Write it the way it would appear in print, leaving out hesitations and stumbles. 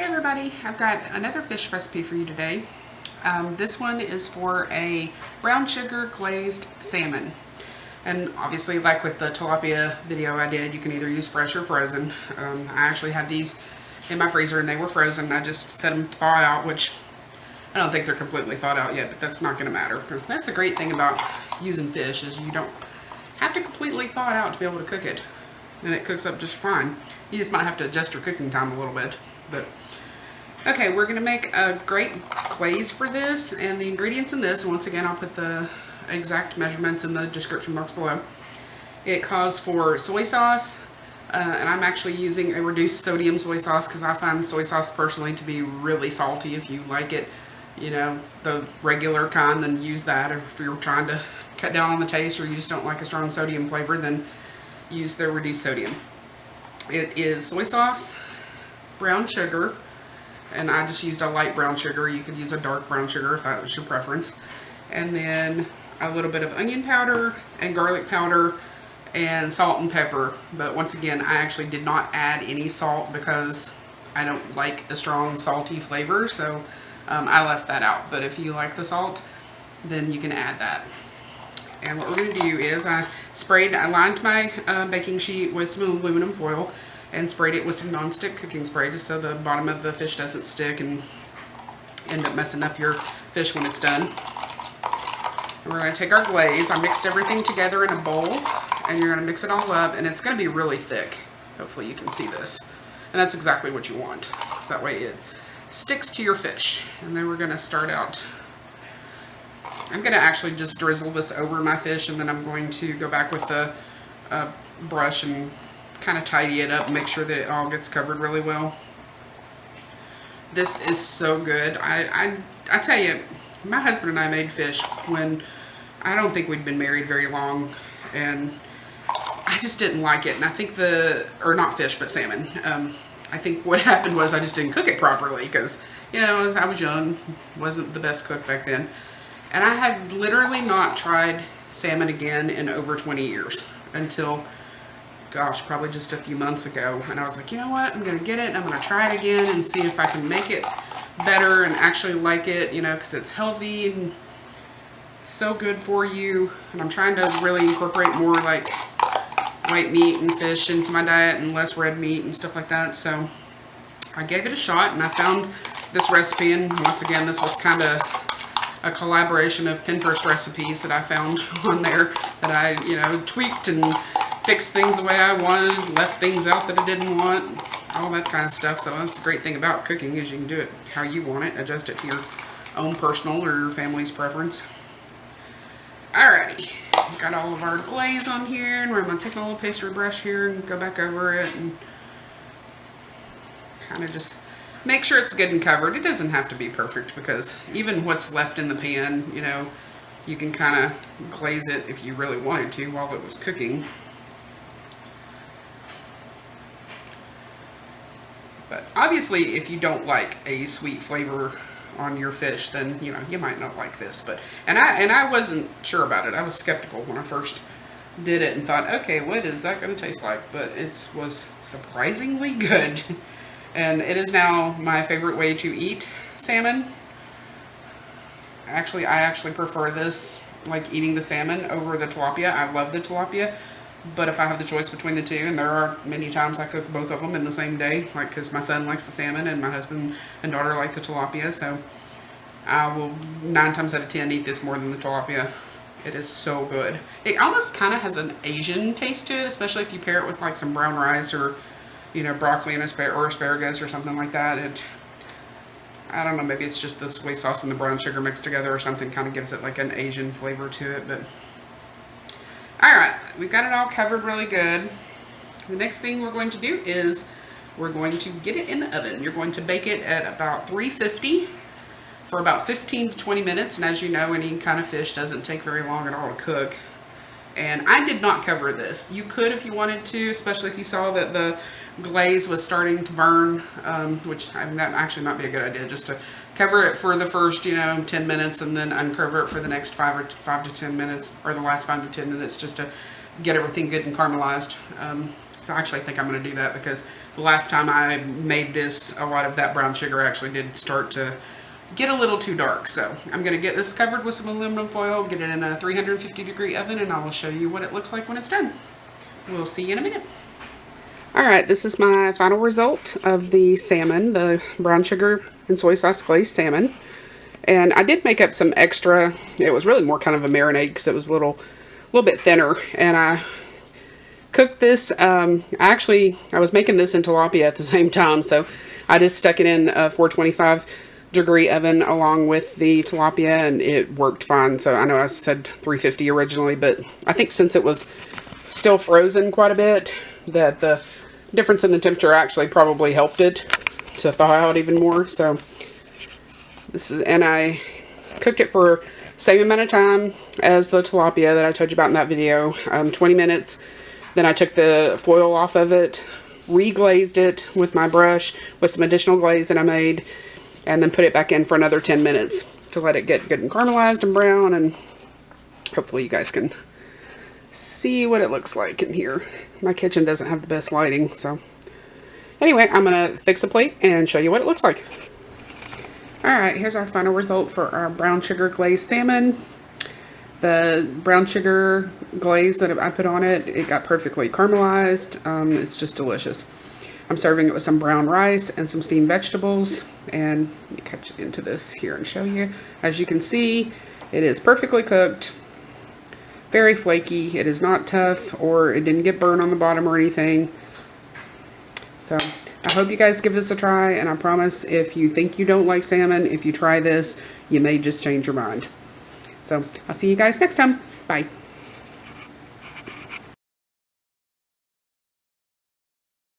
Hey everybody, I've got another fish recipe for you today. This one is for a brown sugar glazed salmon. And obviously, like with the tilapia video I did, you can either use fresh or frozen. I actually had these in my freezer and they were frozen. I just set them to thaw out, which I don't think they're completely thawed out yet, but that's not going to matter. Because that's the great thing about using fish is you don't have to completely thaw it out to be able to cook it. And it cooks up just fine. You just might have to adjust your cooking time a little bit. But okay, we're going to make a great glaze for this, and the ingredients in this, once again, I'll put the exact measurements in the description box below. It calls for soy sauce, and I'm actually using a reduced sodium soy sauce because I find soy sauce personally to be really salty. If you like it, you know, the regular kind, then use that. If you're trying to cut down on the taste or you just don't like a strong sodium flavor, then use the reduced sodium. It is soy sauce, brown sugar, and I just used a light brown sugar. You could use a dark brown sugar if that was your preference. And then a little bit of onion powder and garlic powder and salt and pepper. But once again, I actually did not add any salt because I don't like a strong salty flavor, so I left that out. But if you like the salt, then you can add that. And what we're going to do is I lined my baking sheet with some aluminum foil and sprayed it with some non-stick cooking spray just so the bottom of the fish doesn't stick and end up messing up your fish when it's done. And we're going to take our glaze. I mixed everything together in a bowl, and you're going to mix it all up, and it's going to be really thick. Hopefully you can see this. And that's exactly what you want. So that way it sticks to your fish. And then we're going to start out. I'm going to actually just drizzle this over my fish, and then I'm going to go back with the brush and kind of tidy it up and make sure that it all gets covered really well. This is so good. I tell you, my husband and I made fish when I don't think we'd been married very long, and I just didn't like it. And I think or not fish, but salmon. I think what happened was I just didn't cook it properly because, you know, I was young, wasn't the best cook back then. And I had literally not tried salmon again in over 20 years until, gosh, probably just a few months ago. And I was like, you know what, I'm going to get it, and I'm going to try it again and see if I can make it better and actually like it, you know, because it's healthy and so good for you. And I'm trying to really incorporate more like white meat and fish into my diet and less red meat and stuff like that. So I gave it a shot, and I found this recipe, and once again, this was kind of a collaboration of Pinterest recipes that I found on there that I, you know, tweaked and fixed things the way I wanted, left things out that I didn't want, all that kind of stuff. So that's the great thing about cooking is you can do it how you want it, adjust it to your own personal or your family's preference. Alrighty, got all of our glaze on here, and we're going to take a little pastry brush here and go back over it and kind of just make sure it's good and covered. It doesn't have to be perfect because even what's left in the pan, you know, you can kind of glaze it if you really wanted to while it was cooking. But obviously, if you don't like a sweet flavor on your fish, then, you know, you might not like this. But and I wasn't sure about it. I was skeptical when I first did it and thought, okay, what is that going to taste like? But it was surprisingly good. And it is now my favorite way to eat salmon. Actually, I actually prefer this, like eating the salmon over the tilapia. I love the tilapia, but if I have the choice between the two, and there are many times I cook both of them in the same day, like because my son likes the salmon and my husband and daughter like the tilapia, so I will 9 times out of 10 eat this more than the tilapia. It is so good. It almost kind of has an Asian taste to it, especially if you pair it with like some brown rice or, you know, broccoli and asparagus or something like that. I don't know, maybe it's just the soy sauce and the brown sugar mixed together or something kind of gives it like an Asian flavor to it. But alright, we've got it all covered really good. The next thing we're going to do is we're going to get it in the oven. You're going to bake it at about 350 for about 15 to 20 minutes. And as you know, any kind of fish doesn't take very long at all to cook. And I did not cover this. You could if you wanted to, especially if you saw that the glaze was starting to burn, which that actually might be a good idea, just to cover it for the first, you know, 10 minutes and then uncover it for the next 5 to 10 minutes, or the last 5 to 10 minutes, just to get everything good and caramelized. So I actually think I'm going to do that because the last time I made this, a lot of that brown sugar actually did start to get a little too dark. So I'm going to get this covered with some aluminum foil, get it in a 350-degree oven, and I will show you what it looks like when it's done. We'll see you in a minute. Alright, this is my final result of the salmon, the brown sugar and soy sauce glazed salmon. And I did make up some extra, it was really more kind of a marinade because it was a little bit thinner. And I cooked this, I was making this in tilapia at the same time, so I just stuck it in a 425-degree oven along with the tilapia, and it worked fine. So I know I said 350 originally, but I think since it was still frozen quite a bit, that the difference in the temperature actually probably helped it to thaw out even more. So this is, and I cooked it for the same amount of time as the tilapia that I told you about in that video, 20 minutes. Then I took the foil off of it, reglazed it with my brush with some additional glaze that I made, and then put it back in for another 10 minutes to let it get good and caramelized and brown, and hopefully you guys can see what it looks like in here. My kitchen doesn't have the best lighting, so anyway, I'm gonna fix a plate and show you what it looks like. Alright, here's our final result for our brown sugar glazed salmon. The brown sugar glaze that I put on it, it got perfectly caramelized. It's just delicious. I'm serving it with some brown rice and some steamed vegetables, and let me cut into this here and show you. As you can see, it is perfectly cooked. Very flaky. It is not tough, or it didn't get burned on the bottom or anything. So I hope you guys give this a try, and I promise if you think you don't like salmon, if you try this, you may just change your mind. So I'll see you guys next time. Bye.